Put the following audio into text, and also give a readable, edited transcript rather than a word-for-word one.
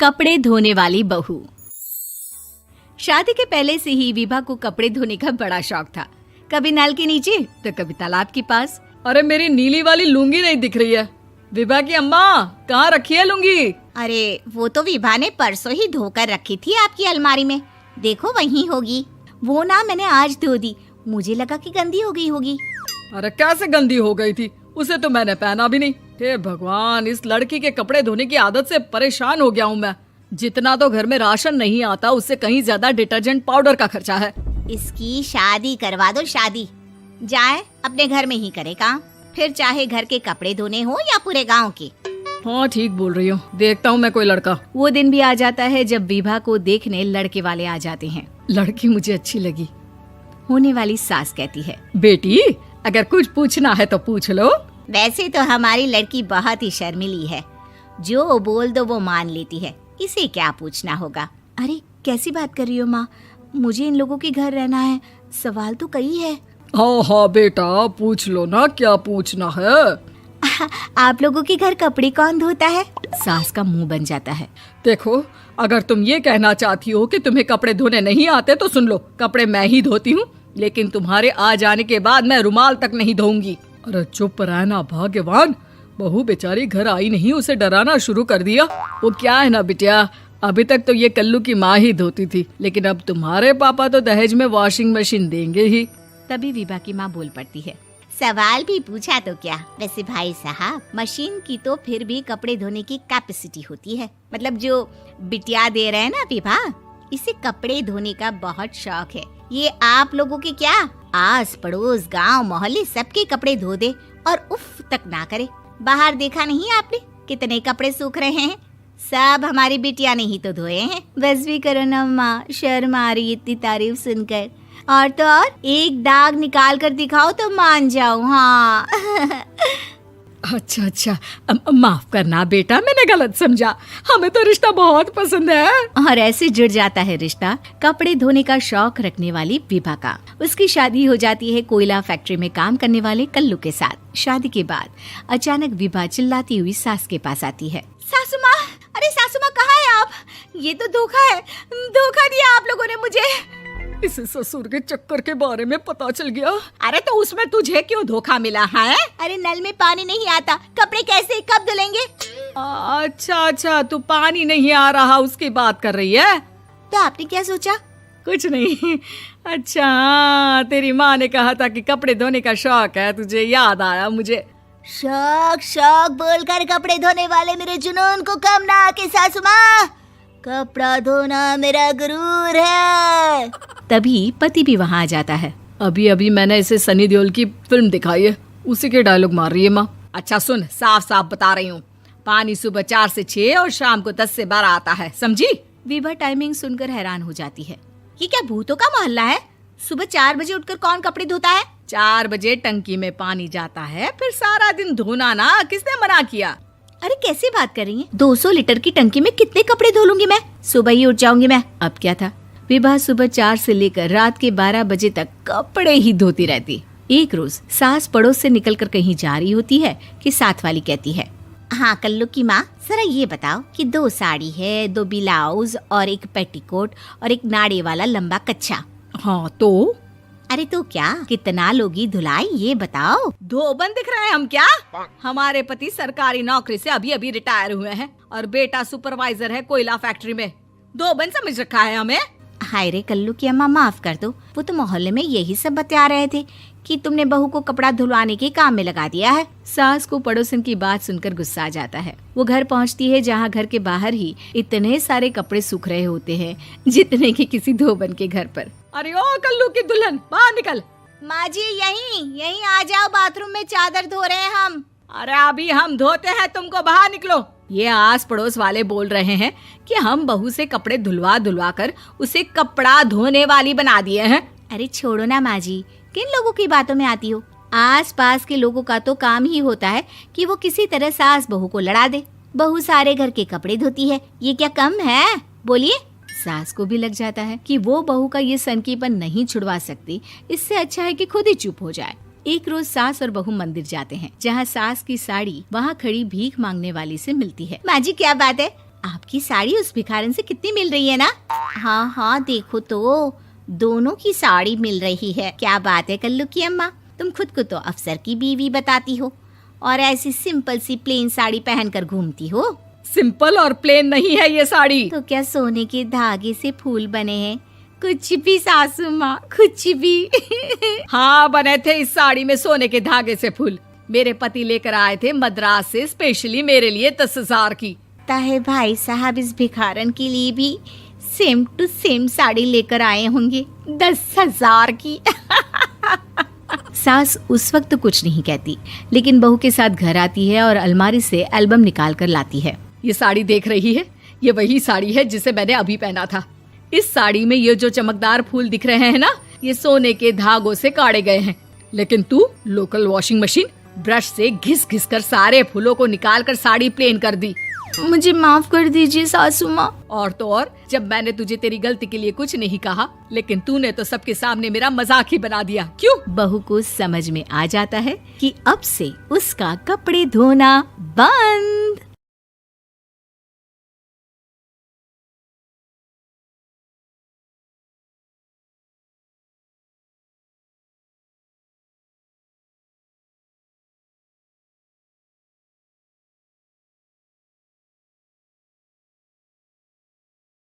कपड़े धोने वाली बहू। शादी के पहले से ही विभा को कपड़े धोने का बड़ा शौक था। कभी नल के नीचे तो कभी तालाब के पास। अरे मेरी नीली वाली लुंगी नहीं दिख रही है। विभा की अम्मा, कहाँ रखी है लुंगी? अरे वो तो विभा ने परसों ही धोकर रखी थी आपकी अलमारी में, देखो वहीं होगी। वो ना मैंने आज धो दी, मुझे लगा कि गंदी हो गई होगी। अरे कैसे गंदी हो गई थी? उसे तो मैंने पहना भी नहीं। हे भगवान, इस लड़की के कपड़े धोने की आदत से परेशान हो गया हूँ मैं। जितना तो घर में राशन नहीं आता, उससे कहीं ज्यादा डिटर्जेंट पाउडर का खर्चा है। इसकी शादी करवा दो, शादी जाए अपने घर में ही करे काम, फिर चाहे घर के कपड़े धोने हो या पूरे गांव के। हाँ ठीक बोल रही हूँ, देखता हूँ मैं कोई लड़का। वो दिन भी आ जाता है जब विभा को देखने लड़के वाले आ जाते हैं। लड़की मुझे अच्छी लगी। होने वाली सास कहती है, बेटी अगर कुछ पूछना है तो पूछ लो। वैसे तो हमारी लड़की बहुत ही शर्मीली है, जो बोल दो वो मान लेती है, इसे क्या पूछना होगा। अरे कैसी बात कर रही हो माँ, मुझे इन लोगों के घर रहना है, सवाल तो कई है। हाँ हाँ बेटा, पूछ लो ना, क्या पूछना है। आप लोगों के घर कपड़े कौन धोता है? सास का मुंह बन जाता है। देखो, अगर तुम ये कहना चाहती हो कि तुम्हें कपड़े धोने नहीं आते तो सुन लो, कपड़े मैं ही धोती हूँ, लेकिन तुम्हारे आ जाने के बाद मैं रुमाल तक नहीं धोऊंगी। अरे चुप रहना भाग्यवान, बहू बेचारी घर आई नहीं, उसे डराना शुरू कर दिया। वो क्या है ना बिटिया, अभी तक तो ये कल्लू की माँ ही धोती थी, लेकिन अब तुम्हारे पापा तो दहेज में वॉशिंग मशीन देंगे ही। तभी विभा की माँ बोल पड़ती है, सवाल भी पूछा तो क्या। वैसे भाई साहब, मशीन की तो फिर भी कपड़े धोने की कैपेसिटी होती है। मतलब जो बिटिया दे रहे हैं ना विभा, इसे कपड़े धोने का बहुत शौक है। ये आप लोगों के क्या, आस पड़ोस गांव मोहल्ले सबके कपड़े धो दे और उफ तक ना करे। बाहर देखा नहीं आपने कितने कपड़े सूख रहे हैं? सब हमारी बिटिया ने ही तो धोए हैं। बस भी करो ना माँ, शर्म आ रही इतनी तारीफ सुनकर। और तो और एक दाग निकाल कर दिखाओ तो मान जाऊं। हाँ अच्छा, माफ करना बेटा, मैंने गलत समझा। हमें तो रिश्ता बहुत पसंद है। और ऐसे जुड़ जाता है रिश्ता कपड़े धोने का शौक रखने वाली विभा का। उसकी शादी हो जाती है कोयला फैक्ट्री में काम करने वाले कल्लू के साथ। शादी के बाद अचानक विभा चिल्लाती हुई सास के पास आती है। सासू माँ, अरे सासू माँ कहाँ है आप? ये तो धोखा है, धोखा दिया आप लोगों ने मुझे। इसे ससुर के चक्कर के बारे में पता चल गया। अरे तो उसमें तुझे क्यों धोखा मिला है? अरे नल में पानी नहीं आता, कपड़े कैसे कब धुलेंगे? अच्छा, तू पानी नहीं आ रहा उसकी बात कर रही है। तो आपने क्या सोचा? कुछ नहीं। अच्छा, तेरी माँ ने कहा था कि कपड़े धोने का शौक है तुझे, याद आया मुझे। शौक बोलकर कपड़े धोने वाले मेरे जुनून को कम ना आके सासू माँ, कपड़ा धोना मेरा गुरूर है। तभी पति भी वहाँ आ जाता है। अभी मैंने इसे सनी देओल की फिल्म दिखाई है, उसी के डायलॉग मार रही है माँ। अच्छा सुन, साफ साफ बता रही हूँ, पानी सुबह 4 से 6 और शाम को 10 से 12 आता है, समझी? विभा टाइमिंग सुनकर हैरान हो जाती है। ये क्या भूतों का मोहल्ला है? सुबह 4 बजे उठकर कौन कपड़े धोता है? 4 बजे टंकी में पानी जाता है, फिर सारा दिन धोना ना, किसने मना किया? अरे कैसी बात कर रही हैं? 200 लीटर की टंकी में कितने कपड़े धो लूंगी मैं? सुबह ही उठ जाऊंगी मैं। अब क्या था, विभा सुबह 4 से लेकर रात के 12 बजे तक कपड़े ही धोती रहती। एक रोज सास पड़ोस से निकलकर कहीं जा रही होती है कि साथ वाली कहती है, हाँ कल्लू की माँ, जरा ये बताओ कि 2 साड़ी है, 2 ब्लाउज और एक पेटीकोट और एक नाड़े वाला लंबा कच्छा। हाँ तो? अरे तो क्या, कितना लोगी धुलाई ये बताओ। धोबन दिख रहे हैं हम क्या? हमारे पति सरकारी नौकरी से अभी रिटायर हुए हैं और बेटा सुपरवाइजर है कोयला फैक्ट्री में। धोबन समझ रखा है हमें? हाय रे कल्लू की अम्मा, माफ कर दो, वो तो मोहल्ले में यही सब बता रहे थे कि तुमने बहू को कपड़ा धुलवाने के काम में लगा दिया है। सास को पड़ोसन की बात सुनकर गुस्सा आ जाता है। वो घर पहुंचती है जहां घर के बाहर ही इतने सारे कपड़े सूख रहे होते हैं जितने कि किसी धोबन के घर पर। अरे ओ कल्लू की दुल्हन, बाहर निकल। माँ जी यहीं आ जाओ, बाथरूम में चादर धो रहे हैं हम। अरे अभी हम धोते हैं, तुमको बाहर निकलो। ये आस पड़ोस वाले बोल रहे हैं कि हम बहू से कपड़े धुलवा कर उसे कपड़ा धोने वाली बना दिए हैं। अरे छोड़ो ना माँ जी, किन लोगों की बातों में आती हो? आस पास के लोगों का तो काम ही होता है कि वो किसी तरह सास बहू को लड़ा दे। बहू सारे घर के कपड़े धोती है, ये क्या कम है? बोलिए। सास को भी लग जाता है कि वो बहू का ये सनकीपन नहीं छुड़वा सकती, इससे अच्छा है कि खुद ही चुप हो जाए। एक रोज सास और बहू मंदिर जाते हैं, जहाँ सास की साड़ी वहाँ खड़ी भीख मांगने वाली से मिलती है। माँ जी क्या बात है, आपकी साड़ी उस भिखारन से कितनी मिल रही है ना? हाँ हाँ, देखो तो दोनों की साड़ी मिल रही है। क्या बात है कल्लू की अम्मा, तुम खुद को तो अफसर की बीवी बताती हो और ऐसी सिंपल सी प्लेन साड़ी पहनकर घूमती हो। सिंपल और प्लेन नहीं है ये साड़ी। तो क्या सोने के धागे से फूल बने हैं? कुछ भी सासू माँ, कुछ भी। हाँ, बने थे इस साड़ी में सोने के धागे से फूल। मेरे पति लेकर आए थे मद्रास से स्पेशली मेरे लिए 10,000 की। ताहे भाई साहब इस भिखारन के लिए भी सेम टू सेम साड़ी लेकर आए होंगे 10,000 की। सास उस वक्त तो कुछ नहीं कहती, लेकिन बहू के साथ घर आती है और अलमारी से एल्बम निकाल कर लाती है। ये साड़ी देख रही है, ये वही साड़ी है जिसे मैंने अभी पहना था। इस साड़ी में ये जो चमकदार फूल दिख रहे हैं ना, ये सोने के धागों से काढ़े गए हैं। लेकिन तू लोकल वॉशिंग मशीन ब्रश से घिस घिस कर सारे फूलों को निकाल कर साड़ी प्लेन कर दी। मुझे माफ कर दीजिए सासू माँ। और तो और, जब मैंने तुझे तेरी गलती के लिए कुछ नहीं कहा, लेकिन तूने तो सबके सामने मेरा मजाक ही बना दिया। क्यों? बहू को समझ में आ जाता है कि अब से उसका कपड़े धोना बंद।